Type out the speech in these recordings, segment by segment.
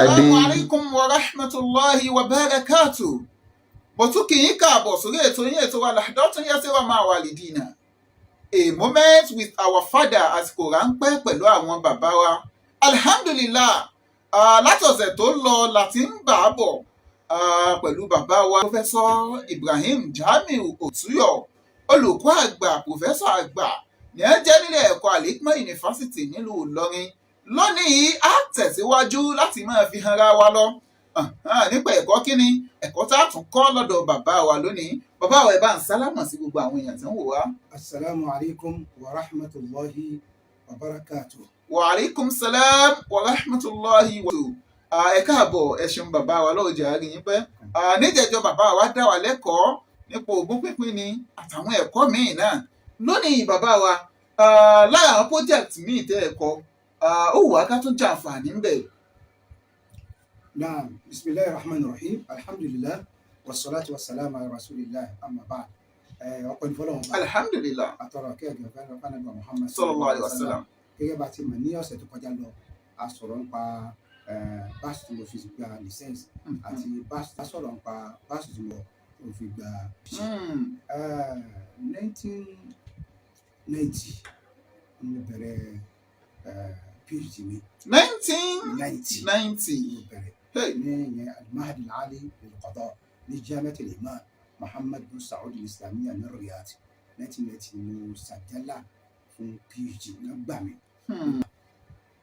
Assalamu alaikum wa rahmatullahi wa barakatuh. Mo tún kí yín káàbọ̀ sórí ètò yín ètò wa Lahdatun Yasira ma'a Walidina. A moment with our father, àsìkò ráńpẹ́ pẹ̀lú àwọn bàbá wa. Alhamdulillah, látọ̀sẹ̀ tó lọ láti ń bà á bọ̀ pẹ̀lú bàbá wa Pòfẹ́sọ̀ Ibrahim Jamiu Otuyo, olùkọ́ àgbà pòfẹ́sọ̀ àgbà ní ẹ jẹ́ nílé ẹ̀kọ́ Al-Hikmah Yunifásitì nílùú Ìlọrin. Lónìí a tẹ̀síwájú láti máa fi hàn ra wa lọ nípa ẹ̀kọ́ kíni ẹ̀kọ́ tá a tún kọ́ lọ́dọ̀ bàbá wa lónìí. Bàbá wa ẹ bá ń sálámà sí gbogbo àwọn èèyàn tí ń wò wá. Assalamu alaikum wa rahmatullahi wa barakatuh. Wa alaikum salam wa rahmatullahi wa barakatuh. Ẹ káàbọ̀ ẹ ṣeun bàbá wa lọ́wọ́ jẹ́ àárín yín pẹ́. Níjẹ̀jọ́ bàbá wa dá wa lẹ́kọ̀ọ́ nípa ogún pínpín ni àtàwọn ẹ̀kọ́ míì náà. Lónìí bàbá wa lára àwọn project míì tẹ́ ẹ̀kọ́ ó wà ká tún jàǹfààní ńbẹ̀. Naam, bismillahir rahmanir rahim, alhamdulillah, wassalatu wassalamu ala rasulillah, amma ba'd. Ọpẹ́ ní fọ́lọ́run bá. Alhamdulillah. Àtọ̀rọ̀ kẹ́ẹ̀kẹ́ fẹ́ràn Muhammad Sallallahu alaihi wasallam. Gẹ́gẹ́ bá ti mọ̀ ní ọ̀sẹ̀ tó kọjá lọ, a sọ̀rọ̀ nípa báṣì tí mo fi gba license àti báṣì sọ̀rọ̀ nípa báṣì tí mo fi gba 1990 mo bẹ̀rẹ̀ PhD mi. 1990. mo bẹ̀rẹ̀ ní ìyẹn al-Mahad al-Ali lil-Qada ní Jamiat al-Imam Muhammad bin Saud al-Islamiyya ní Riyadh. 1990 mo sàjálà fún PhD nígbà mi.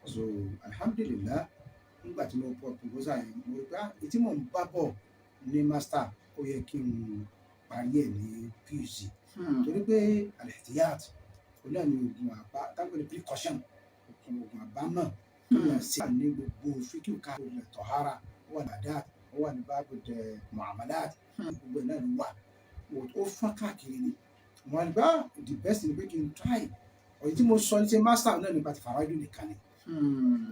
So alhamdulillah, nígbà tí mo pọ̀ proposal yẹn mo rí pé ètí mò ń bá bọ̀ ní master ó yẹ kí n parí ẹ̀ ní PhD. Torí pé al-ihtiyat ó náà ní oògùn àbá táwọn ní precaution oògùn àbámọ̀ tó yàn sí ní gbogbo fíkì ká tọ̀hárà ó wà ní adat ó wà ní báàbò muamalat gbogbo náà ló wà ó fọ́n káàkiri ni wọ́n ní bá the best ni pé kí n try ọ̀yìn tí mo sọ ní ṣe master náà nípa ti faraidu nìkan ni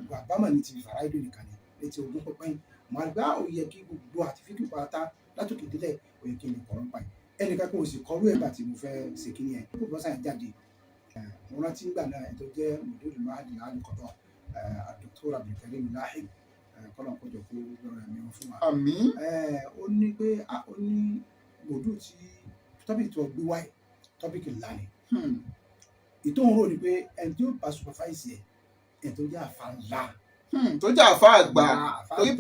gbogbo àbámọ̀ ní ti faraidu nìkan ni létí ogún pínpín wọ́n ní bá ó yẹ kí gbogbo àti fíkì pátá látòkè délẹ̀ ó yẹ kí n lè kọ́ nípa ẹ̀ ẹnìkan kò sì kọ́rú ẹ̀gbà tí mo fẹ́ ṣe kí ni ẹ̀ tó bọ́ sáyẹn jáde. Mo rántí nígbà náà ẹ̀ tó jẹ́ mùdúrù Mahad al-Ali al-Qada Dr. Abdulkarim Lahib kọ́lọ̀ kọjọ kó lọ́rọ̀ ẹ̀mí wọn fún wa. Àmín. Ó ní pé ó ní mòdù tí tọ́pìkì tó gbé wáyé tọ́pìkì ńlá ni. Ìtòhun rò ní pé ẹni tí ó bá supervise ẹ̀ tó jẹ́ àfa ńlá. Tó jẹ́ àfa àgbà torí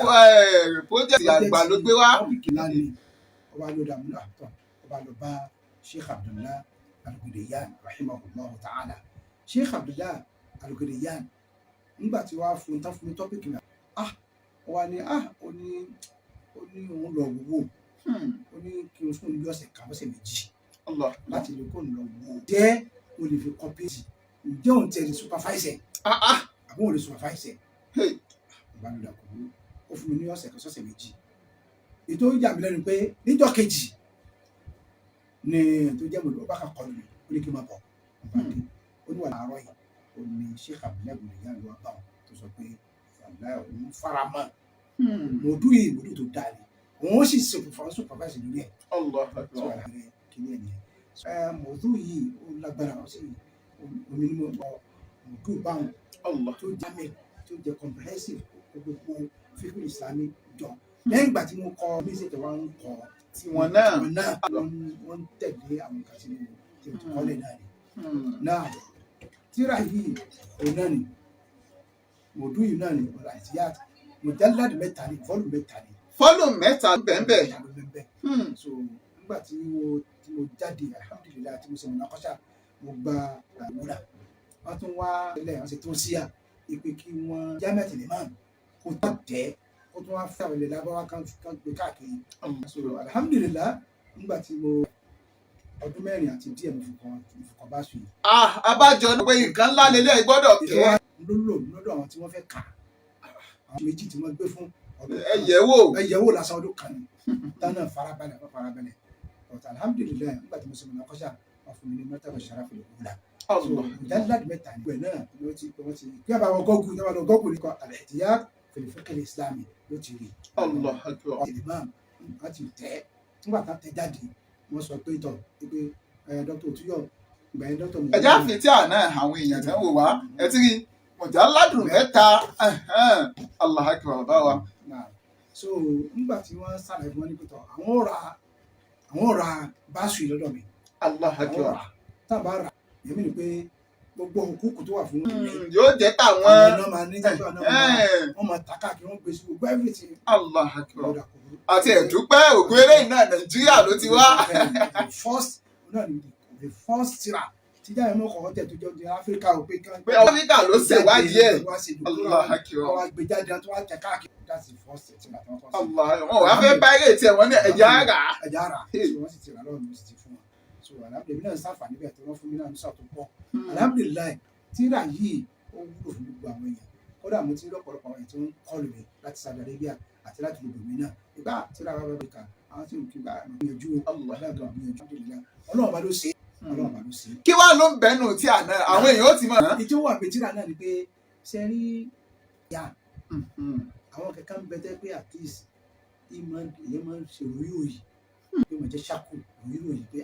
project àgbà ló gbé wá. Tọ́pìkì ńlá ni ọba ló dààmú náà tán ọba lọ bá Sheikh Abdullah Al-Ghudayyan rahimahullah ta'ala. Sheikh Abdullah Al-Ghudayyan nígbà tí wàá fún tán fún mi tọ́pìkì náà wà ní ó ní òun lọ wò ó ní kí n fún un ní ọ̀sẹ̀ kan ọ̀sẹ̀ méjì láti lè kó lọ wò jẹ́ o lè fi kọ́ péjì ǹjẹ́ òun tẹ̀lé supervise àbí òun lè supervise ìbánidà kò wú ó fún mi ní ọ̀sẹ̀ kan sọ́sẹ̀ méjì. Ètò ìjà mi lẹ́nu pé níjọ́ kejì ni tó jẹ́ mọ̀lẹ́ ọba kan kọlu mi ó ní kí n máa bọ̀ ó ní wà láàárọ̀ yìí ó ní Sheikh Abdullah Ghudayyan ló wá bá wọn tó sọ pé òun fara mọ́ mọ̀dú yìí mọ̀dú tó dáa ni òun sì ṣe supervise lórí ẹ̀ sọ àlàyé kìíní ẹ̀ nìyẹn mọ̀dú yìí ó lágbára ó sì omi ní mọ̀dú báwọn tó jámẹ́ tó jẹ́ comprehensive gbogbo fíkú Islamic jọ lẹ́yìn ìgbà tí mo kọ mísèkì wa ń kọ tí wọn náà wọ́n tẹ̀lé àwọn nǹkan tí mo kọ́lẹ̀ náà ni. Náà tíra yìí òun náà ni mọ̀dú yìí náà ni ọ̀rọ̀ àìsíyàtì mùjáládì mẹ́ta ni fọ́lù mẹ́ta ni. Fọ́lù mẹ́ta bẹ́ẹ̀. So nígbà tí mo jáde alhamdulilayi tí mo ṣe mọ̀nàkọ́ṣà mo gba àwòrán wọ́n tún wá ilẹ̀ wọ́n ṣe tó síyà ìpè kí wọ́n Jamiat al-Imam kó tó tẹ̀ kó tó wá fẹ́ àwọn ilẹ̀ lábáwá kan gbé káàkiri. So alhamdulilayi nígbà tí mo ọdún mẹ́rin àti díẹ̀ mo fi kọ́ bá sùn. Abájọ ni pé nǹkan ńlá lélẹ̀ gbọ́dọ̀ kẹ́. lọ́dọ̀ àwọn tí wọ́n fẹ́ kà àwọn méjì tí wọ́n gbé fún ẹ̀yẹ̀wò lásán ọdún kan ni dáná farabalẹ̀ ọ̀tá alhamdulilayi nígbà tí mo sọ mọ̀ kọ́ṣà wọ́n fún mi ní mọ́tàbà sharafil ula. ìdániládì mẹ́ta ni ìwé náà ló ti kí a bá wọ gọ́gù ní kọ́ al-ihtiyat fil fiqh al-islami ló ti rí. Imam láti tẹ́ nígbà tá tẹ jáde wọ́n sọ pé ìtọ̀ pé Dr. Otuyo ìgbà yẹn Dr. ẹ̀já fìtí àná àwọn èèyàn tẹ́ ń wò wá ẹ ti rí mùjáládù mẹ́ta Allahu akbar bàbá wa Now, so nígbà tí wọ́n ṣàlàyé fún wọn ní pẹ̀tọ̀ àwọn ò ra báṣu yìí lọ́dọ̀ mi Allah àwọn ò akbar. rà tá a bá rà èmi ni pé gbogbo òkúkú tó wà fún mi Yóò jẹ́ àwọn tàwọn. náà máa ní nígbà náà wọ́n máa ta káàkiri wọ́n gbé sí gbogbo everything. Allah akbar. Àti ẹ̀dúpẹ́ ògùn eré iná Nàìjíríà ló ti wá. The first tira tí jáde mọ́ kọ̀ọ̀kan tẹ̀ tó jọ di Áfíríkà ò pé Pé Áfíríkà ló ṣèwádìí ẹ̀. Allah akbar. àwọn agbèjáde tó wá tẹ̀ káàkiri. That's the first tira tí wọ́n kọ́ sí. Allah, wọn wá fẹ́ báyìí tiẹ̀ wọ́n ní ẹ̀já rà. ẹ̀já rà so wọ́n sì ti rà lọ́wọ́ mi sì ti fún wọn. So alhamdulilayi náà sáfà níbẹ̀ tí wọ́n fún mi náà ní sàtó pọ̀. Alhamdulilayi tíra yìí ó wúlò fún gbogbo àwọn èèyàn. Kódà mo ti lọ́pọ̀lọpọ̀ àwọn èèyàn tí wọ́n kọlù mi láti Saudi Arabia àti láti lè bòmí náà. Ìgbà tíra wa bá bẹ kà àwọn tí mo kí bá gbìyànjú Ọlọ́run bá ló ṣe Ọlọ́run bá ló ṣe. Kí wàá ló ń bẹ́nu tí àná àwọn èèyàn ó ti mọ̀. Ìjọ wà pé tíra náà ni pé ṣe rí ìyá àwọn kankan bẹ tẹ́ pé at least ìyẹn máa ń ṣe òyìnbó pé mo jẹ́ ṣáàkù òyìnbó pé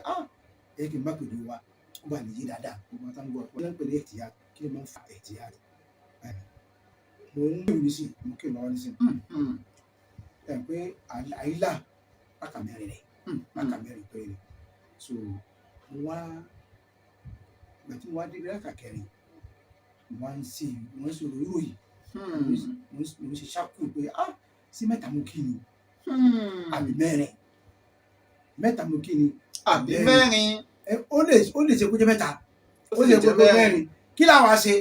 ẹ kì í má pèlú wa ó wà níyì dáadáa gbogbo àtàwọn gbọ́ wọ́n ń pèlú ẹ̀tìyà kí ló máa ń fa ẹ̀tìyà mo ń gbèrú nísìn mo kí n lọ́wọ́ nísìn ẹ̀ pé àyílà lákàmẹ́rin péré rẹ̀ so mo wá ìgbà tí mo wá débi lákàkẹ́rin mo wá ń ṣe òyìnbó yìí mo ń ṣe ṣáàkù pé sí mẹ́ta mo kí ni àbí mẹ́ta mo kí ni àbí mẹ́rin. ó lè ṣe kó jẹ́ mẹ́ta ó lè kó jẹ́ mẹ́rin kí làwọn ṣe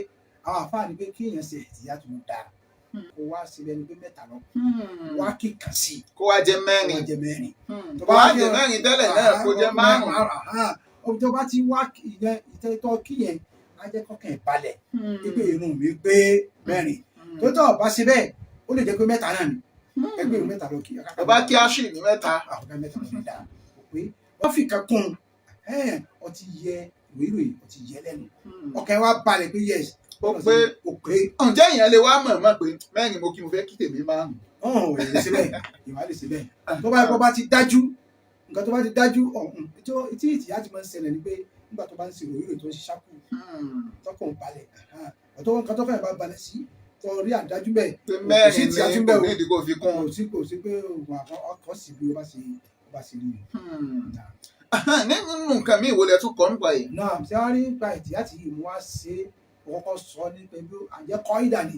àwọn àfáà ni pé kí èèyàn ṣe ìyá tó dáa kó wá sí ẹni pé mẹ́ta lọ wá kíkan sí i kó wá jẹ́ mẹ́rin. tó kó wá jẹ́ mẹ́rin tẹ́lẹ̀ náà kó jẹ́ márùn-ún. tó bá ti wá ìtẹ́tọ́ kí yẹn á jẹ́ kọ́kàn ìbalẹ̀ pé irun mi pé mẹ́rin tó tọ̀ bá ṣe bẹ́ẹ̀ ó lè jẹ́ pé mẹ́ta náà ni ẹgbẹ́ irun mẹ́ta lọ kí. ẹ bá kí aṣì ní mẹ́ta. àwọn mẹ́ta lọ ní dáa pé wọ́n fi kan kún ọtí yẹ ìwéèrè ọtí yẹ lẹ́nu ọkàn wa balẹ̀ pé yes ó pé ǹjẹ́ èèyàn lè wá mọ̀ mọ́ pé mẹ́rin mo kí mo fẹ́ kí tèmi márùn. ò lè ṣe bẹ́ẹ̀ ìwà lè ṣe bẹ́ẹ̀ tó bá ti dájú nǹkan tó bá ti dájú tí ìtìyà ti máa ń ṣẹlẹ̀ ni pé nígbà tó bá ń ṣe ìwéèrè tó ń ṣe ṣáàkù tọkàn balẹ̀ ọ̀tọ̀ nǹkan tó fẹ́ bá balẹ̀ sí tó rí àdájú bẹ́ẹ̀ mẹ́rin ní kò ní ìdíkò fi kún. kò sí pé oògùn ọkọ̀ sì bí ó bá ṣe rí mi. nínú nǹkan mi ìwọlẹ̀ tún kọ́ nípa yìí. náà ṣé wàá rí nípa ìtìyà tí mo wá ṣe kọ́kọ́ sọ ní pẹ̀lú àjẹ́ kọ́ídà ni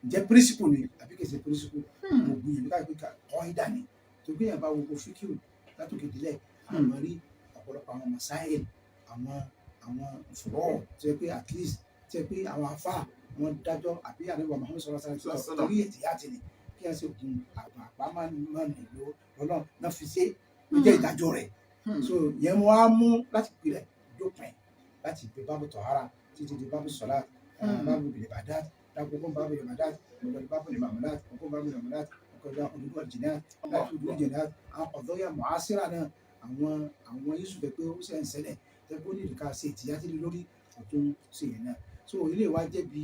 ǹjẹ́ pírísìpù ni àbí kìí ṣe pírísìpù mo gbìyànjú káàkiri kọ́ídà ni tó gbìyànjú bá gbogbo fíkìrù látòkè délẹ̀ àwọn rí ọ̀pọ̀lọpọ̀ àwọn masáìl àwọn fúrọ́ tó yẹ pé at least tó yẹ pé àwọn afá wọn dájọ́ àbí àríwá Muhammad sallallahu alaihi wasallam torí ìtìyà ti ni kí ẹ sì gun àpá máa nílò lọ́nà náà fi ṣe ó jẹ́ ìdájọ́ rẹ̀ so yẹn mo á mú láti pilẹ̀ dópin láti gbé bábù tọ̀hárà títí di bábù sọ̀lá bábù bìlẹ̀ bàdát dákòókò bábù lè bàdát ọ̀gbọ̀n bábù lè màmúlát ọ̀gbọ̀n bábù lè màmúlát ọ̀gbọ̀n olùkọ́ jìnnà láti olùkọ́ jìnnà àwọn ọ̀dọ́yà mọ̀ásírà náà àwọn yíṣù tẹ pé ó ṣe ń ṣẹlẹ̀ tẹ pé ó ní ìdíkà ṣe ìtìyà tí lórí ọ̀tún ṣe yẹn náà so ilé wa jẹ́ bí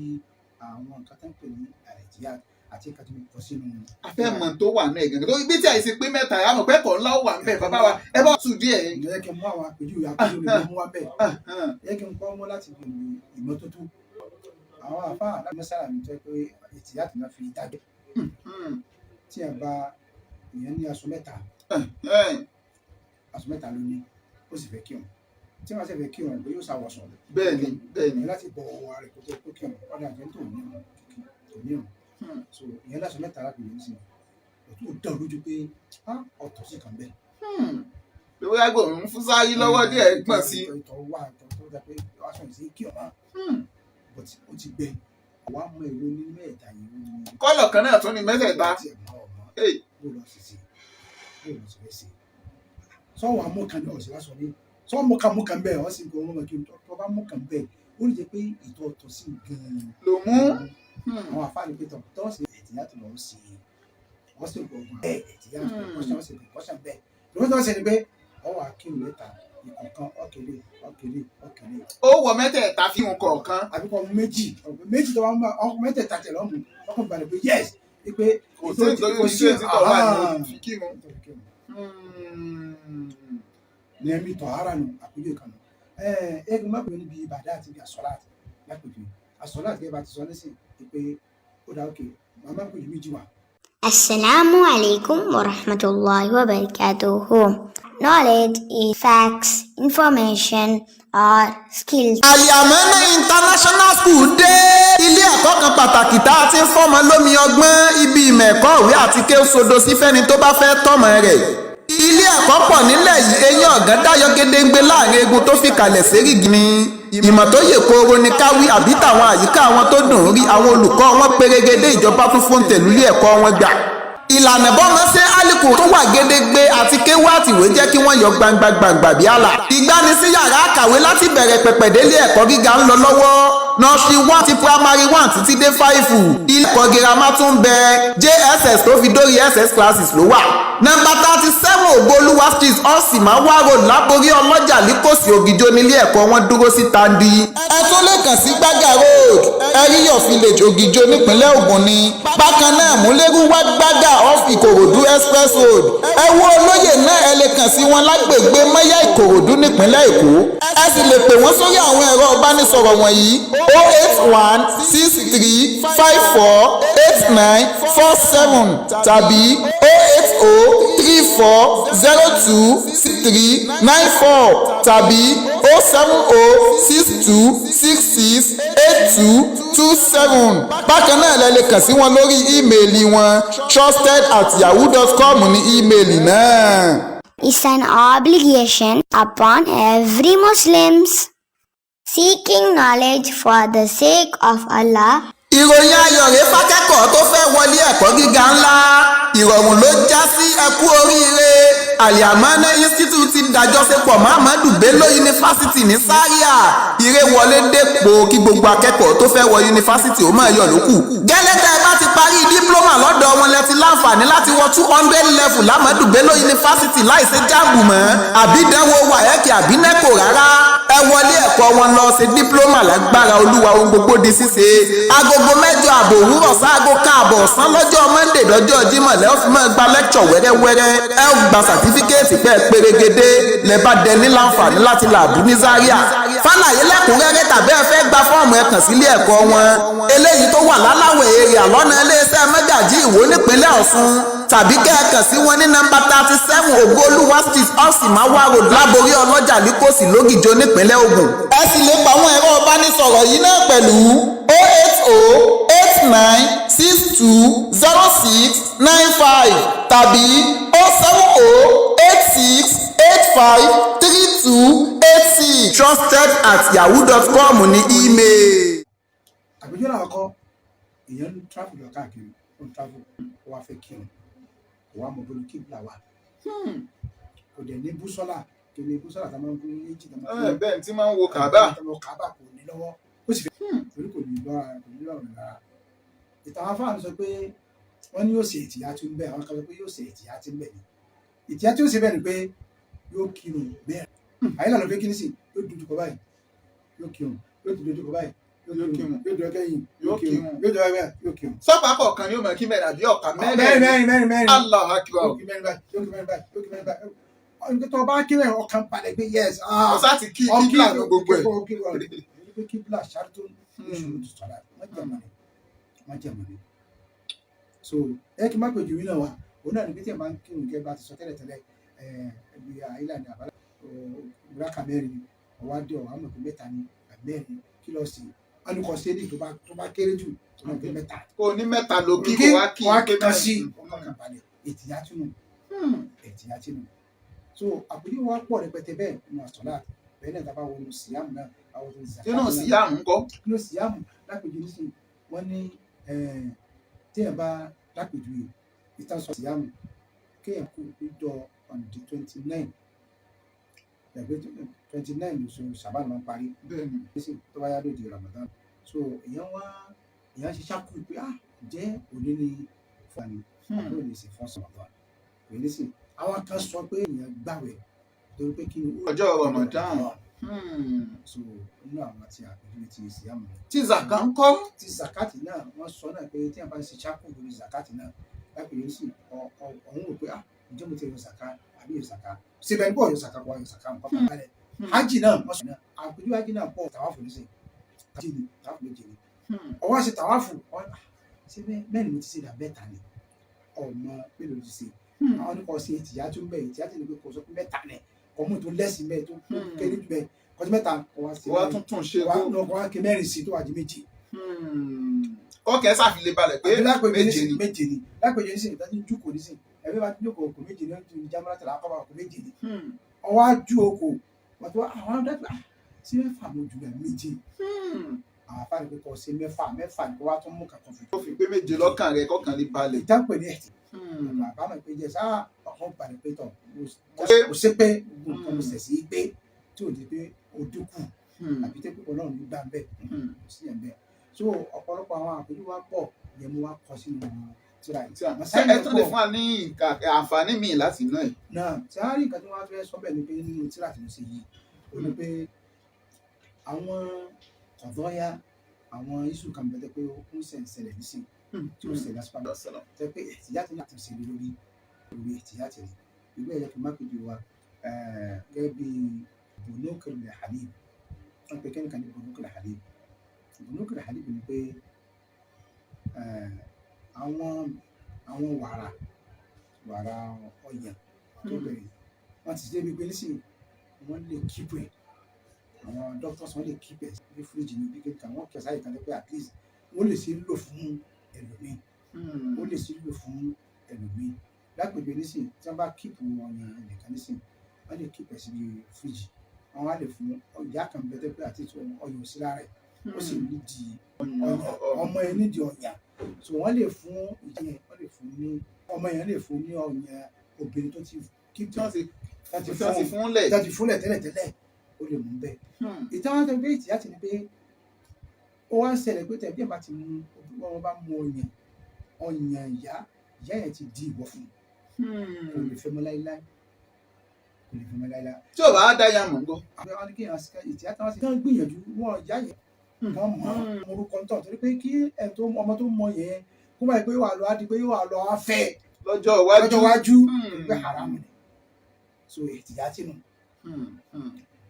àwọn nǹkan tó ń pè ní ìtìyà àti nǹkan tó ń kọ sínú. afẹ́mọ̀ tó wà náà gẹ́gẹ́ tó ibi tí àìsí pé mẹ́ta yà mọ̀ pé ẹ̀kọ́ ńlá ó wà ńbẹ̀ bàbá wa ẹ bá tù díẹ̀. ìyẹn kí n mú àwọn àpèjúwe lè mú wa bẹ́ẹ̀ ìyẹn kí n kọ́ mọ́ láti gbèrò ìmọ́tótó àwọn àfáà alámọ́sára mi jẹ́ pé ìtìyà tó náà fi dájọ́ tí ẹ bá ìyẹn ní aṣọ mẹ́ta ló ní ó sì fẹ́ kí wọn tí wọ́n sì fẹ́ kí wọn pé yóò ṣàwọ̀sàn bẹ́ẹ̀ni láti bọ̀ ọwọ́ rẹ̀ kó tó kí wọn ọ̀dà àjẹ́ tó ní wọn so ìyẹn láṣọ mẹ́ta lápèjì sí ó dán lójú pé ọ̀tọ̀ sí kan bẹ́ẹ̀. lórí àgbò ń fún sáré lọ́wọ́ díẹ̀ gbọ̀n sí. ìtọ̀ wà ìtọ̀ tó dá pé aṣọ ìṣe kí ọ̀ma ó ti gbẹ àwọn amọ̀ èrò ní mẹ́ẹ̀ta yìí. kọ́lọ̀ kan náà tún ní mẹ́tẹ̀ẹ̀ta. bó lọ sí sí sọ́wọ́ amúkan ní ọ̀sẹ̀ lásán ní sọ́wọ́ múkan bẹ́ẹ̀ wọ́n sì ń gbọ́ ọmọ kí tó bá múkan bẹ́ẹ̀ ó lè jẹ́ pé ìtọ̀ ọ̀tọ̀ sí gan-an ló mú. àwọn àfáàní pé tọ́ sí ẹ̀tìyà tó lọ́wọ́ sí wọ́n sì gbọ́ ọgbọ́n bẹ́ẹ̀ ẹ̀tìyà tó lọ́wọ́ sí kọ́ṣán bẹ́ẹ̀ lọ́wọ́ tó ń ṣe ni pé ọwọ́ akínú lẹ́ta ìkọ̀ọ̀kan ọ̀kẹ́lẹ̀. ó wọ mẹ́tẹ̀ẹ̀ta fi hàn kọ̀ọ̀kan. àbíkọ méjì tó wà ń mẹ́tẹ̀ẹ̀ta tẹ̀lé ọ̀mù ọkùnrin balẹ̀ pé yes pé kò sí nítorí oṣù tí tọ̀ wà ní fi kírun. ní ẹ̀mí tọ̀ ara nù àpèjọ ìkànnì ẹ̀ẹ́dùn má pè níbi ìbàdàn àti ibi àsọ̀láàtì lápèjọ àsọ̀láàtì gẹ́gẹ́ bá ti sọ nísìn pé ó dá òkè màmá pèjì méjì wà Assalamu alaikum wa rahmatullahi wa barakatuhu. Knowledge is facts, information, or skills. Al-Yamana International School dé. Ilé ẹ̀kọ́ kan pàtàkì tá a ti ń fọ́mọ lómi ọgbọ́n, ibi ìmọ̀ ẹ̀kọ́ ìwé àti kéwú sodo sí fẹ́ni tó bá fẹ́ tọ́mọ rẹ̀. Ilé ẹ̀kọ́ pọ̀ nílẹ̀ yìí, eyín ọ̀gán dáyọ̀ gédéǹgbé láàrin egun tó fi kalẹ̀ sérígi ni. Ìmọ̀ tó yè kooro ni káwí àbí tàwọn àyíká àwọn tó dùn rí, àwọn olùkọ́ wọn pérégedé, ìjọba tún fóńtẹ̀lú ilé ẹ̀kọ́ wọn gbà. Ìlànà bọ́mọ ṣe álìkù tó wà gédégbé àti kéwú àtìwé jẹ́ kí wọ́n yọ gbangba bí àlà. Ìgbanisí yàrá àkàwé láti bẹ̀rẹ̀ pẹ̀pẹ̀ délé ẹ̀kọ́ gíga ń lọ lọ́wọ́. Nursery 1 ti primary 1 títí dé 5. Ilé ẹ̀kọ́ girama tún ń bẹ. JSS tó fi dórí SS classes ló wà. Nọ́mbà 37 Ògbólúwà street Ọ̀sìmáwá road Láborí Ọlọ́jà Líkòsí Ògìjó nílé ẹ̀kọ́ wọn dúró sí Tandi. Ẹ tún lè kàn sí Gbága road Ẹ̀ríyọ̀ village Ògìjó nípínlẹ̀ Ògùn ni. Bákan náà Múlẹ́rúwá Gbága off Ìkòròdú express road. Ẹ wo olóyè náà, ẹ lè kàn sí wọn lágbègbè Mọ́yá Ìkòròdú nípínlẹ̀ Èkó. Ẹ sì lè pè wọ́n sórí àwọn ẹ̀rọ ìbánisọ̀rọ̀ wọ̀nyí 08163548947 tàbí 08034026394 tàbí 07062668227. Bákan náà lẹ lè kàn sí wọn lórí ímeèlì wọn trusted@yahoo.com ní ímeèlì náà. It's an obligation upon every Muslims seeking knowledge for the sake of Allah. Ìròyìn ayọ̀ rèé fákẹ́kọ̀ọ́ tó fẹ́ wọlé ẹ̀kọ́ gíga ńlá. Ìrọ̀rùn ló já sí, ẹ kú oríire. Al-Yamana Institute ti dájọ́sepọ̀ mọ́ Ahmadu Bello University ní Zaria. Ire wọlé dépò kí gbogbo akẹ́kọ̀ọ́ tó fẹ́ wọ yunifásitì ó máa yọ̀ lókù. Gẹ́lẹ́tẹ̀ ẹ bá ti parí dípúlọ́mà lọ́dọ̀ wọn lẹ ti láǹfààní láti wọ 200 level Ahmadu Bello University láìsí jáàmù mọ́. Àbí ìdánwò WAEC àbí NECO rárá. Ẹ wọlé ẹ̀kọ́ wọn lọ ṣe dípúlọ́mà lágbára Olúwa, ohun gbogbo di ṣíṣe. Agogo 8 àbọ̀ òwúrọ̀ sáago káàbọ̀ ọ̀sán lọ́jọ́ Monday dọ́jọ́ Jímọ̀ lẹ́ ó fi máa gba lecture wẹ́rẹ́wẹ́rẹ́. Ẹ ó gba sàtífíkẹ́ẹ̀tì pẹ́ pérégedé lẹ́ bá dẹni láǹfààní láti làbú ní Zaria. Fálàyé lẹ́kùnrẹ́rẹ́ tàbí ẹ fẹ́ gba fọ́ọ̀mù ẹ kàn sílé ẹ̀kọ́ wọn. Eléyìí tó wà láláwẹ̀ èrè àlọ́nà iléeṣẹ́ Mẹ́gàjí Ìwó nípínlẹ̀ Ọ̀ṣun. Tàbí kẹ́ ẹ kàn sí wọn ní nọ́mbà 37 Ògbólúwà street Ọ̀sìmáwá road Láborí Ọlọ́jà Líkòsí Lógìjó nípínlẹ̀ Ògùn. Ẹ sì lè pa àwọn ẹ̀rọ ìbánisọ̀rọ̀ yìí náà pẹ̀lú 08089620695 tàbí 07086853286 trusted@yahoo.com ní email. àpèjọ náà kọ èèyàn ń travel lọ káàkiri, ó ń travel ó wá fẹ́ kírun, kò wá mọ bó ní kíbla wà, kò dẹ̀ ní búsọ́là, kò ní búsọ́là tá a máa ń fún méjì tá a máa ń fún Bẹ́ẹ̀ tí máa ń wo Kàbá. Kàbá kò ní lọ́wọ́, ó sì fẹ́ torí kò ní lọ́rùn lára. Ìtàn àwọn afáàní sọ pé wọ́n ní yóò ṣe ìtìyà tí ń bẹ̀, àwọn kan sọ pé yóò ṣe ìtìyà tí ń bẹ̀ ni. Ìtìyà tí ó ṣe bẹ́ẹ̀ ni pé yóò kírun bẹ́ẹ̀. Àyínlá ló fẹ́ kí ní sìn, yóò dojú kọ báyìí, yóò kírun, yóò dojú kọ báyìí, yóò kírun, yóò dúró kẹ́yìn, yóò kírun, yóò dúró báyìí, yóò kírun. Sọ́pà kọ̀ọ̀kan ni ó mọ̀ kí mẹ́rin àbí ọ̀kan Mẹ́rin. Allahu Akbar. Yóò kí mẹ́rin báyìí, yóò kí mẹ́rin báyìí, yóò kí mẹ́rin báyìí. Ọ̀nà tó bá kírun ọkàn balẹ̀ pé yes. Ọ̀sá ti kí kíbla ní gbogbo ẹ̀. Kíbla ṣáàtò ìṣòro tó sọ̀rọ̀ májẹ̀mọ́ni. So ẹ kí n má pèjú yín náà wá, òun náà ní bí tí ẹ máa ń kírun kẹ́ bá ti sọ tẹ́lẹ̀tẹ́lẹ̀ ẹbí àyílà ní àbálá ìrákà mẹ́rin ni ọwá dé ọ̀wá mọ̀ pé mẹ́ta ni mẹ́rin kí lọ sí alukọ̀ sí èdè tó bá kéré jù tó náà pé mẹ́ta. Kò ní mẹ́ta ló kí kò wá kí kan sí ọkàn balẹ̀ ètìyá tìǹù. So àpèjú wa pọ̀ rẹpẹtẹ bẹ́ẹ̀ nínú àsọ̀lá bẹ́ẹ̀ náà dábàá wọnú síyàmù náà àwọn tó ń zàkà. Nínú síyàmù ńkọ́? Nínú síyàmù lápèjú nísìnyí wọ́n ní téèyàn bá lápèjú yìí ìtàn sọ síyàmù kéèyàn kú ìjọ on the 29 lóṣù Ṣàbáàn máa ń parí tó bá yá lóde Ramadan. So èèyàn ṣe ṣáàkù pé jẹ́ òní ni fúnni àbúrò lè ṣe fún Ramadan òní ní sìn. Àwọn kan sọ pé èèyàn gbàwẹ̀ torí pé kí ni ọjọ́ Ramadan. So inú àwọn àti àpèjúwe ti síyàmù. Tí zaka ń kọ́? Ti zakati náà wọ́n sọ náà pé tí a bá ń ṣe ṣáàkù lórí zakati náà lápèjúwe sí ọ̀hún rò pé ǹjẹ́ mo ti yọ zaka àbí yọ zaka síbẹ̀ nípa ọ̀yọ́ zaka kọ́ ọ̀yọ́ zaka nǹkan kan balẹ̀. Hajj náà wọ́n sọ náà àpèjúwe hajj náà pọ̀ tàwáfù ní sìn hajj ni tàwáfù méje ni ọwọ́ ṣe tàwáfù ṣé mẹ́rin mo ti ṣe dà bẹ́ẹ̀ ta ni ọmọ mélòó ti ṣe àwọn oníkọ ṣe ìtìyà tó ń bẹ ìtìyà tó ń bẹ kò sọ pé mẹ́ta nẹ kọmú tó lẹ́sìn bẹ́ẹ̀ tó kéré jù bẹ́ẹ̀ kọjú mẹ́ta kọ wá sí wá tuntun ṣe tó wá ké mẹ́rin sí tó wá di méje. ọkẹ́ sàfilé balẹ̀ pé méje ni lápèjẹ ní sìn ìdájú jókòó ní sìn ẹ̀mí bá jókòó kò méje ní ọdún jámọ́lá tẹ̀lé akọ́bà kò méje ni ọwọ́ ajú oko wọ́n tó àwọn ọ̀dọ́ sí mẹ́fà ló jù lẹ̀ méje àwọn afáàní pé kò sí mẹ́fà ni kò wá tó mú kankan fi. ó fi pé méje lọ́kàn rẹ̀ kọ́kàn lè balẹ̀. ìjápẹ̀ ní ẹ̀tì àbámọ̀ pé jẹ́ sáà ọ̀kan balẹ̀ pé tọ̀ kò sí pé nǹkan mo sẹ̀ sí pé tí ò di pé ó dínkù àbí tẹ́ pípọ̀ náà ní gbà ń bẹ̀ kò sí ẹ̀ ń bẹ̀. so ọ̀pọ̀lọpọ̀ àwọn àpèjú wa pọ̀ yẹn mo wá kọ sínú tíra yìí. ẹ tún lè fún wa ní àǹfààní míì láti inú ẹ̀. náà tí a rí nǹkan tí wọ́n fẹ́ sọ bẹ́ẹ̀ ni pé nínú tíra tí mo ṣe yìí ó ní pé àwọn ọ̀dọ́yà àwọn iṣu kan bẹ́ẹ̀ pé ó ń ṣẹlẹ̀ nísìn tí ó ṣẹlẹ̀ asopamọ́ tẹ́ pé ẹ̀tìyà ti láti ṣe lórí ẹ̀tìyà tẹ̀lé ìwé ẹ̀yẹ kí n má péjú wa gẹ́gẹ́ bí Bunukul Halib wọ́n pe kẹ́nìkan ní Bunukul Halib Bunukul Halib ni pé àwọn wàrà ọyàn tó bẹ̀rẹ̀ wọ́n ti débi pé nísìnyí wọ́n lè kíkù ẹ̀ àwọn doctors wọ́n lè kíkù ẹ̀ ní fíríjì ní bíkẹ́ kan wọ́n kẹsà ìkànnì pé at least wọ́n lè ṣe lò fún ẹlòmíì wọ́n lè ṣe lò fún ẹlòmíì lápèjẹ nísìnyí tí wọ́n bá kíkù ọyàn ẹnìkan nísìnyí wọ́n lè kíkù ẹ̀ sí fíríjì wọ́n á lè fún ìyá kan bẹ́tẹ́ pé àti ọyàn sí lára ẹ̀ ó sì ní di ọmọ ẹ̀ nídìí ọyàn so wọ́n lè fún ìyẹn wọ́n lè fún ní ọmọ yẹn lè fún ní ọyàn obìnrin tó ti kí tí wọ́n ti fúnlẹ̀ tẹ́lẹ̀tẹ́lẹ̀ ó lè mú bẹ́ẹ̀. ìtàn wọn tẹ pé ìtìyà ti ní pé ó wá ń ṣẹlẹ̀ pé tẹ̀bí ẹ̀ bá ti mú wọn bá mú ọyàn ìyá yẹn ti di ìwọ fún kò lè fẹ́ mọ́ láíláí tí ò bá dá yà mọ̀ ńgọ́. àwọn ní kí èèyàn ṣe ìtìyà tí wọ́n ti kàn gbìyànjú wọn ìyá yẹn wọ́n mọ̀ orúkọ ń tọ̀ torí pé kí ọmọ tó mọ yẹn kó máa pé wà lọ á di pé wà lọ á fẹ́ lọ́jọ́ iwájú pé haramu ni so ìtìyà tì nù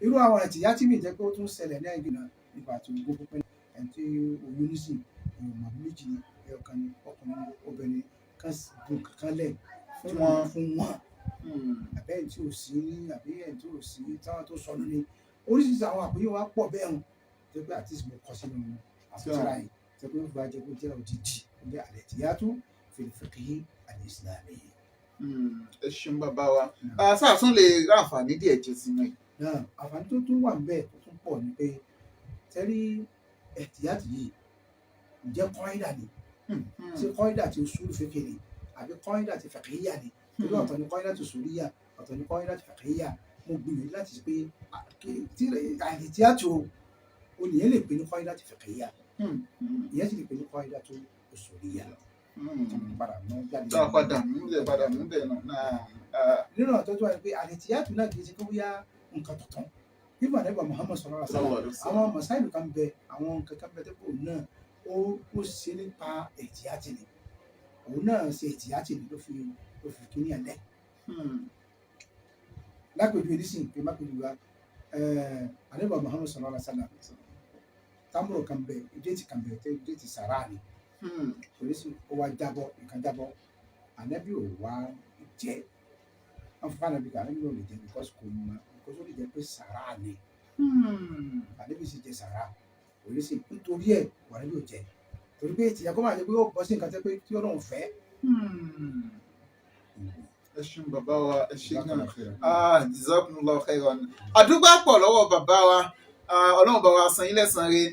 irú àwọn ìtìyà tì mí jẹ́ pé ó tún ṣẹlẹ̀ ní ẹ̀gbìn náà nípa tó gbogbo pẹ́ ẹni tí oyún nísìn ọmọ méjì ní ẹ̀ọ̀kan ní ọkùnrin obìnrin kan gùn kankan lẹ̀ fún wọn àbẹ́ ẹ̀ tí ò sí àbí ẹ̀ tí ò sí táwọn tó sọnù ni oríṣiríṣi àwọn àpòyé wa pọ̀ bẹ́ẹ̀ hàn tó pé àti ìsìnkú kọ sínú àfẹ́sára yìí tó pé ó bá jẹ́ pé jẹ́ òjijì ní al-ihtiyatu fil fiqhi al-islami. ẹ ṣeun bàbá wa sáà tún lè rí àǹfààní díẹ̀ jẹ sínú ẹ̀. náà àǹfààní tó tún wà níbẹ̀ tó tún pọ̀ ni pé tẹ́rí ihtiyati yìí ǹjẹ́ kọ́ídà ni ṣé kọ́ídà ti usul fiqhi ni àbí kọ́ídà ti fiqhiyya ni torí ọ̀tọ̀ ni kọ́ídà ti usuliyya ọ̀tọ̀ ni kọ́ídà ti fiqhiyya mo gbìyànjú láti ṣe pé ihtiyati olùyẹn lè pè ní kọ́ídà ti fiqhiyya ìyẹn sì lè pè ní kọ́ídà tó usuliyya. padà mú bẹ́ẹ̀ náà. nínú ọ̀tọ́ tó wà ní pé al-ihtiyatu náà kì í ṣe kó bóyá nǹkan tuntun nígbà nígbà Muhammad sallallahu alaihi wasallam àwọn masáìlú kan bẹ àwọn nǹkan kan bẹ tẹ́kọ̀ náà ó ṣe nípa ihtiyati ni òun náà ṣe ihtiyati ni ló fi kíní ẹ̀ lẹ̀. lápèjú edison pé mápèjú wa nígbà Muhammad sallallahu alaihi wasallam támúrò kan bẹ déètì kan bẹ déètì sàrà ni polisi ó wá jábọ́ nǹkan jábọ́ ànábì ò wá jẹ wọn fún ànábì kan ànábì ò lè jẹ because kò mọ because ó lè jẹ pé sàrà ni ànábì sì jẹ sàrà polisi nítorí ẹ wà ànábì ò jẹ torí pé tìyà kó máa jẹ pé ó bọ́ sí nǹkan tẹ́ pé kí Ọlọ́run fẹ́. ẹ ṣeun bàbá wa ẹ ṣe náà jazakumullahu khairan àdúgbò pọ̀ lọ́wọ́ bàbá wa Ọlọ́run bá wa san yín lẹ́san rẹ̀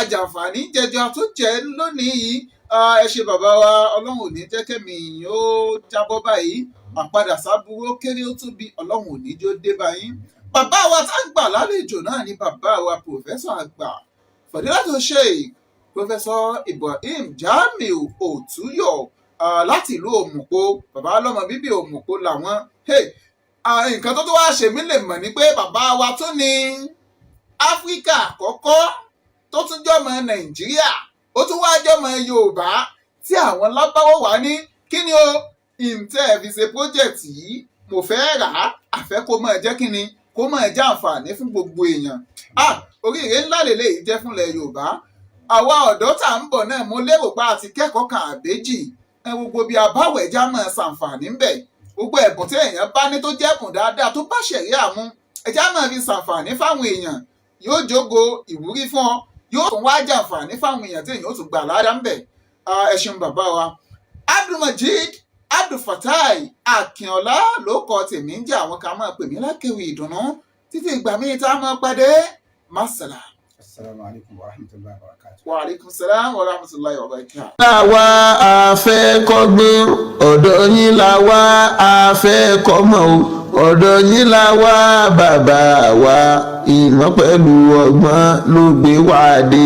àjàǹfààní jẹjọ tó jẹ́ lónìí yìí ẹ ṣe bàbá wa Ọlọ́run ò ní jẹ́ kẹ́mi ó jábọ́ báyìí àpadà sábúrò kéré ó tóbi Ọlọ́run ò ní jó dé báyìí. bàbá wa tá ń gbà lálejò náà ni bàbá wa pòfẹ́sọ̀ àgbà Fadilatu Sheikh pòfẹ́sọ̀ Ibrahim Jamiu Otuyo láti ìlú Òmùpó bàbá ọlọ́mọ bíbí Òmùpó làwọn. nǹkan tó wá ṣe mí lè mọ̀ ni pé bàbá wa tún ní Áfíríkà àkọ́kọ́ tó tún jọmọ Nàìjíríà ó tún wá jọmọ Yorùbá tí àwọn lábáwọ̀ wá ní kí ni o ìǹtẹ́ fi ṣe project yìí mo fẹ́ rà á àfẹ́ kó máa jẹ́ kí ni kó máa jẹ́ àǹfààní fún gbogbo èèyàn. oríire ńlá lélẹ́yìí jẹ́ fúnlẹ̀ Yorùbá àwa ọ̀dọ́ tá ń bọ̀ náà mo lérò pé àti kẹ́kọ̀ọ́ kan àbẹ́jì gbogbo bí abáwọ̀ ẹja máa ṣàǹfààní ń bẹ̀ gbogbo ẹ̀bùn tí èèyàn bá ní tó jẹ́ ẹ̀bùn dáadáa tó bá ṣẹ̀ríà mu ẹja máa fi ṣàǹfààní fáwọn èèyàn yóò jógo ìwúrí fún ọ yóò tún wá jàǹfààní fáwọn èèyàn tí èèyàn ó tún gbà ládàá ń bẹ̀. ẹ ṣeun bàbá wa Abdulmajid Abdulfatai Akínọlá ló kọ tèmi ń jẹ́ àwọn kan máa pè mí lákèwì ìdùnnú títí ìgbà míì tá a máa pàdé masala. Assalamu alaikum wa rahmatullahi wa barakatuh. Wa alaikum salam wa rahmatullahi wa barakatuh. Àwa afẹ́ kọ́gbọ́n ọ̀dọ̀ yín la wá afẹ́ kọ́mọ̀ o ọ̀dọ̀ yín la wá bàbá wa ìmọ̀ pẹ̀lú ọgbọ́n ló gbé wá dé.